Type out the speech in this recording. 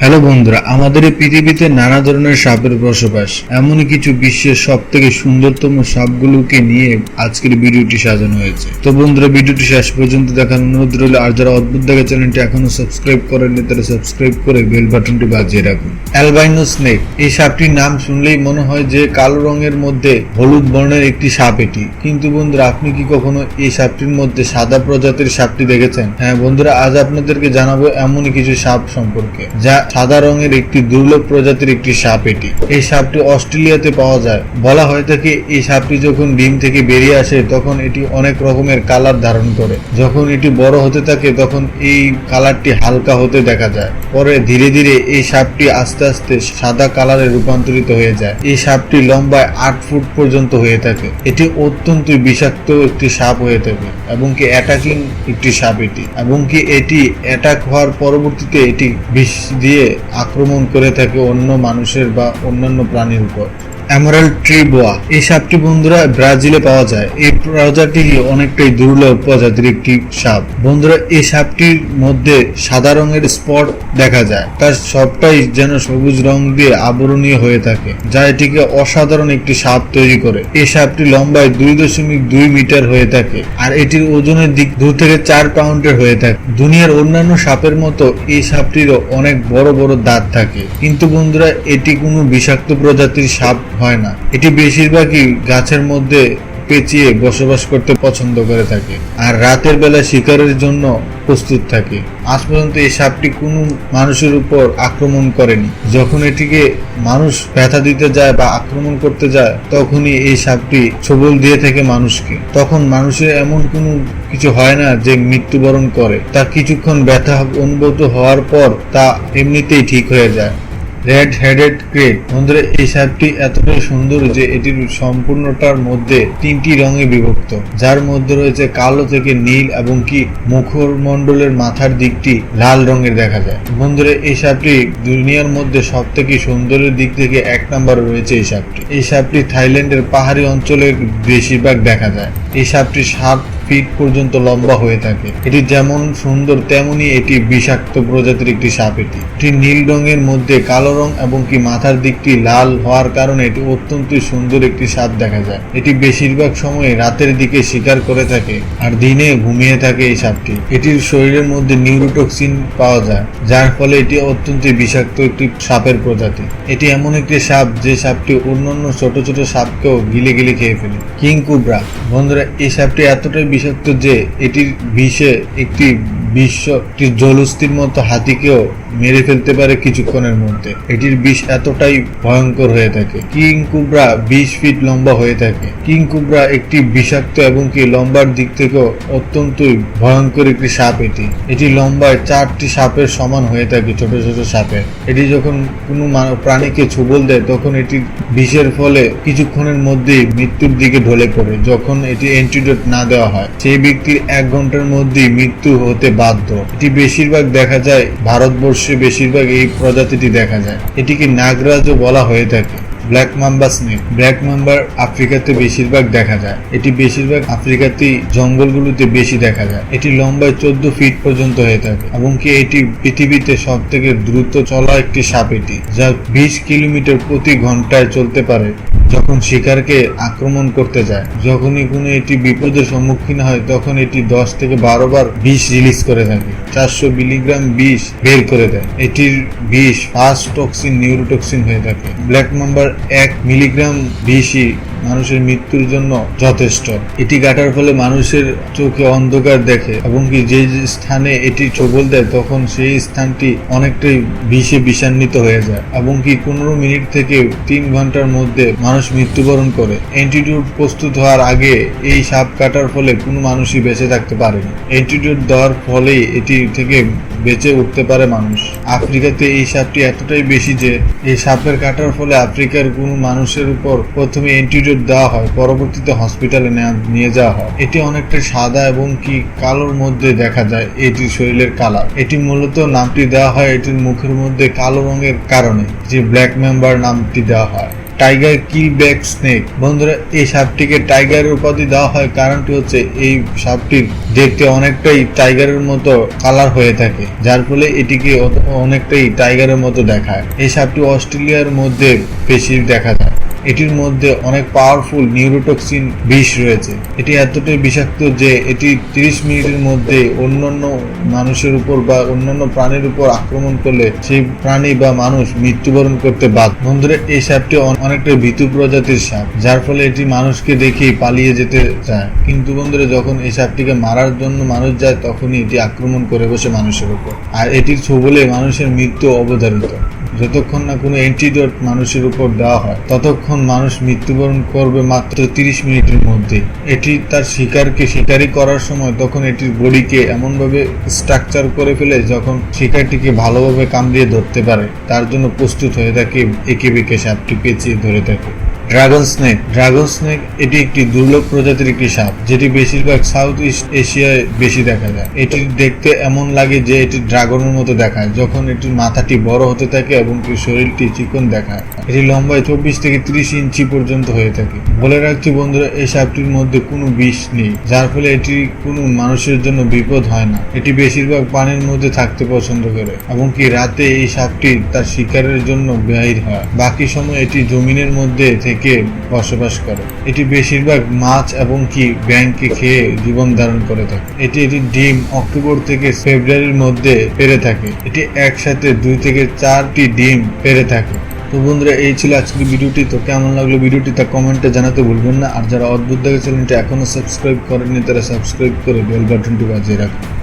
Hello বন্ধুরা, আমাদের এই পৃথিবীতে নানা ধরনের সাপের বসবাস। এমনই কিছু বিশ্বের সব থেকে সুন্দরতম সাপগুলোকে নিয়ে আজকের ভিডিওটি সাজানো হয়েছে। তো বন্ধুরা, ভিডিওটি শেষ পর্যন্ত দেখার অনুরোধ রইল। আর যারা অদ্ভুত দেখা চ্যানেলটি এখনো সাবস্ক্রাইব করেননি তারা সাবস্ক্রাইব করে বেল বাটনটি বাজিয়ে রাখুন। অ্যালবাইনো স্নেক, এই সাপটির নাম শুনলেই মনে হয় যে কালো রঙের মধ্যে হলুদ বর্ণের একটি সাপ এটি। কিন্তু বন্ধুরা, আপনি কি কখনো এই সাপটির মধ্যে সাদা প্রজাতির সাপটি দেখেছেন? হ্যাঁ বন্ধুরা, আজ আপনাদেরকে জানাবো এমনই কিছু সাপ সম্পর্কে যা সাদা রঙের একটি দুর্লভ প্রজাতির একটি সাপ এটি। এই সাপটি অস্ট্রেলিয়াতে পাওয়া যায়। বলা হয়ে থাকে এই সাপটি যখন ডিম থেকে বেরিয়ে আসে তখন এটি অনেক রকমের কালার ধারণ করে। যখন এটি বড় হতে থাকে তখন এই কালারটি হালকা হতে দেখা যায়। পরে ধীরে ধীরে এই সাপটি আস্তে আস্তে সাদা কালারে রূপান্তরিত হয়ে যায়। এই সাপটি লম্বায় 8 ফুট পর্যন্ত হয়ে থাকে। এটি অত্যন্ত বিষাক্ত একটি সাপ হয়ে থাকে এবং কি অ্যাটাকিং একটি সাপ এটি, এবং কি এটি অ্যাটাক হওয়ার পরবর্তীতে এটি বিষ দিয়ে আক্রমণ করে থাকে অন্য মানুষের বা অন্যান্য প্রাণীর উপর। এমারাল্ড ট্রি বোয়া, এই সাপটি বন্ধুরা ব্রাজিলে পাওয়া যায়। এই প্রজাতি অনেকটাই দুর্লভ প্রজাতির একটি সাপ। বন্ধুরা, এই সাপটির মধ্যে সাদা রঙের স্পট দেখা যায়। তার সবটাই যেন সবুজ রং দিয়ে আবরণীয় হয়ে থাকে, যা এটিকে অসাধারণ একটি সাপ তৈরি করে। এই সাপটি লম্বায় 2.2 মিটার হয়ে থাকে আর এটির ওজনের দিক 2 থেকে 4 পাউন্ডের হয়ে থাকে। দুনিয়ার অন্যান্য সাপের মতো এই সাপটিরও অনেক বড় বড় দাঁত থাকে। কিন্তু বন্ধুরা, এটি কোনো বিষাক্ত প্রজাতির সাপ হয় না। এটি বেশিরভাগই গাছের মধ্যে পেঁচিয়ে বসবাস করতে পছন্দ করে থাকে আর রাতের বেলা শিকারের জন্য প্রস্তুত থাকে। আজ পর্যন্ত এই সাপটি কোনো মানুষের উপর আক্রমণ করেনি। যখন এটিকে মানুষ ব্যথা দিতে যায় বা আক্রমণ করতে যায় তখনই এই সাপটি ছোবল দিয়ে থাকে মানুষকে। তখন মানুষের এমন কোনো কিছু হয় না যে মৃত্যুবরণ করে। তা কিছুক্ষণ ব্যথা অনুভূত হওয়ার পর তা এমনিতেই ঠিক হয়ে যায়। রেড হেডেড ক্রেট, বন্ধুরা এই সাপটি এতটাই সুন্দর যে এটির সম্পূর্ণটার মধ্যে 3টি রঙে বিভক্ত, যার মধ্যে রয়েছে কালো থেকে নীল এবং কি মুখমণ্ডলের মাথার দিকটি লাল রঙের দেখা যায়। বন্ধুরা, এই সাপটি দুনিয়ার মধ্যে সব থেকে সুন্দরের দিক থেকে 1 নম্বরে রয়েছে এই সাপটি। এই সাপটি থাইল্যান্ডের পাহাড়ি অঞ্চলে বেশিরভাগ দেখা যায়। এই সাপটি 7 ফিট পর্যন্ত লম্বা হয়ে থাকে। এটি যেমন সুন্দর তেমনি এটি বিষাক্ত প্রজাতির একটি সাপ। এটি নীল রঙের মধ্যে কালো রং এবং কি মাথার দিকটি লাল হওয়ার কারণে এটি অত্যন্ত সুন্দর একটি সাপ দেখা যায়। এটি বেশিরভাগ সময় রাতের দিকে শিকার করে থাকে আর দিনে ঘুমিয়ে থাকে এই সাপটি। এটির শরীরের মধ্যে নিউরোটক্সিন পাওয়া যায়, যার ফলে এটি অত্যন্ত বিষাক্ত একটি সাপের প্রজাতি। এটি এমন একটি সাপ যে সাপটি অন্যান্য ছোট ছোট সাপকেও গিলে গিলে খেয়ে ফেলে। কিং কোবরা, বন্ধুরা এই সাপটি এতটাই বিষাক্ত যে এটির বিষে একটি জলস্থির মতো হাতিকেও মেরে ফেলতে পারে কিছুক্ষণের মধ্যে। এটির বিষ এতটাই ভয়ঙ্কর হয়ে থাকে। কিং কোবরা 20 ফিট লম্বা হয়ে থাকে। কিং কোবরা একটি বিষাক্ত এবং কি লম্বার দিক থেকেও অত্যন্তই ভয়ঙ্কর একটি সাপ। এটি লম্বায় 4টি সাপের সমান হয়ে থাকে, ছোট ছোট সাপের। এটি যখন কোনো প্রাণীকে ছোবল দেয় তখন এটি বিষের ফলে কিছুক্ষণের মধ্যেই মৃত্যুর দিকে ঢলে পড়ে। যখন এটি অ্যান্টিডোট না দেওয়া হয় সেই ব্যক্তির 1 ঘন্টার মধ্যেই মৃত্যু হতে বাধ্য। এটি বেশিরভাগ দেখা যায় ভারতবর্ষে, বেশিরভাগ এই প্রজাতিটি দেখা যায়। এটিকে নাগরাজও বলা হয়ে থাকে। ব্ল্যাক মাম্বা স্নেক, ব্ল্যাক মাম্বার আফ্রিকাতে বেশিরভাগ দেখা যায়। এটি বেশিরভাগ আফ্রিকাতেই জঙ্গলগুলোতে বেশি দেখা যায়। এটি লম্বায় 14 ফিট পর্যন্ত হয়ে থাকে এবং কি এটি পৃথিবীতে সব থেকে দ্রুত চলা একটি সাপ এটি, যা 20 কিলোমিটার প্রতি ঘন্টায় চলতে পারে যখন শিকারকে আক্রমণ করতে যায়। যখনই কোনো এটি বিপদের সম্মুখীন হয় তখন এটি 10 থেকে 12 বার বিষ রিলিজ করে থাকে। 400 মিলিগ্রাম বিষ বের করে দেয়। এটির বিষ ফাস্ট টক্সিন নিউরোটক্সিন হয়ে থাকে। ব্ল্যাক মাম্বার 1 মিলিগ্রাম বিষই মানুষের মৃত্যুর জন্য যথেষ্ট। এটি কাটার ফলে মানুষের চোখে অন্ধকার দেখে এবং কি যে স্থানে এটি ছোবল দেয় তখন সেই স্থানটি অনেকটাই বিষে বিষান্বিত হয়ে যায় এবং কি 15 মিনিট থেকে 3 ঘন্টার মধ্যে মানুষ মৃত্যুবরণ করে। অ্যান্টিডোট প্রস্তুত হওয়ার আগে এই সাপ কাটার ফলে কোনো মানুষই বেঁচে থাকতে পারেনি। অ্যান্টিডোট দেওয়ার ফলেই এটি থেকে বেঁচে উঠতে পারে মানুষ। আফ্রিকাতে এই সাপটি এতটাই বেশি যে এই সাপের কাটার ফলে আফ্রিকার কোনো মানুষের উপর প্রথমে অ্যান্টিডোট দেওয়া হয়, পরবর্তীতে হসপিটালে নিয়ে যাওয়া হয়। এটি অনেকটা সাদা এবং কি কালোর মধ্যে দেখা যায় এটির শরীরের কালার। এটি মূলত নামটি দেওয়া হয় এটির মুখের মধ্যে কালো রঙের কারণে, যে ব্ল্যাক মাম্বার নামটি দেওয়া হয়। Tiger keelback snake. বন্ধুরা, এই সাপটিকে টাইগারের উপাধি দেওয়া হয় কারণটি হচ্ছে এই সাপটির দেখতে অনেকটাই টাইগারের মতো কালার হয়ে থাকে, যার ফলে এটিকে অনেকটাই টাইগারের মতো দেখায়। এই সাপটি অস্ট্রেলিয়ার মধ্যে বেশি দেখা যায়। এটির মধ্যে অনেক পাওয়ারফুল নিউরোটক্সিন বিষ রয়েছে। এটি এতটাই বিষাক্ত যে এটি 30 মিনিটের মধ্যে অন্যান্য মানুষের উপর বা অন্যান্য প্রাণীর উপর আক্রমণ করলে সেই প্রাণী বা মানুষ মৃত্যুবরণ করতে বাধ্য। বন্ধুরা, এই সাপটি অনেকটা ভীতু প্রজাতির সাপ, যার ফলে এটি মানুষকে দেখেই পালিয়ে যেতে চায়। কিন্তু বন্ধুরা, যখন এই সাপটিকে মারার জন্য মানুষ যায় তখনই এটি আক্রমণ করে বসে মানুষের উপর, আর এটির ছোবলে মানুষের মৃত্যু অবধারিত। যতক্ষণ না কোনো অ্যান্টিডোট মানুষের উপর দেওয়া হয় ততক্ষণ মানুষ মৃত্যুবরণ করবে মাত্র 30 মিনিটের মধ্যে। এটি তার শিকারকে শিকারি করার সময় তখন এটির বডিকে এমনভাবে স্ট্রাকচার করে ফেলে যখন শিকারটিকে ভালোভাবে কামড়িয়ে ধরতে পারে তার জন্য প্রস্তুত হয়ে থাকে। একে বেঁকে সাপটি পেঁচিয়ে ধরে থাকে। ড্রাগন স্নেক এটি একটি দুর্লভ প্রজাতির একটি সাপ, যেটি বেশিরভাগ সাউথ ইস্ট এশিয়ায় বেশি দেখা যায়। এটি দেখতে এমন লাগে যে এটি ড্রাগনের মতো দেখায় যখন এটির মাথাটি বড় হতে থাকে এবং শরীরটি চিকন দেখায়। এটি লম্বায় 24 থেকে 30 ইঞ্চি পর্যন্ত হয়ে থাকে। বলে রাখছি বন্ধুরা, এই সাপটির মধ্যে কোনো বিষ নেই, যার ফলে এটি কোনো মানুষের জন্য বিপদ হয় না। এটি বেশিরভাগ পানির মধ্যে থাকতে পছন্দ করে এবং কি রাতে এই সাপটি তার শিকারের জন্য বের হয়। বাকি সময় এটি জমিনের মধ্যে থেকে বসবাস করে। এটি বেশিরভাগ মাছ এবং কি ব্যাঙকে খেয়ে জীবন ধারণ করে থাকে। এটির ডিম অক্টোবর থেকে ফেব্রুয়ারির মধ্যে পেড়ে থাকে। এটি একসাথে 2 থেকে 4টি ডিম পেড়ে থাকে। তো বন্ধুরা, এই ছিল আজকের ভিডিওটি। তো কেমন লাগলো ভিডিওটি তা কমেন্টে জানাতে ভুলবেন না। আর যারা অদ্ভুত দেখে চ্যানেলটি এখনো সাবস্ক্রাইব করেননি তারা সাবস্ক্রাইব করে বেল বাটনটি বাজিয়ে রাখুন।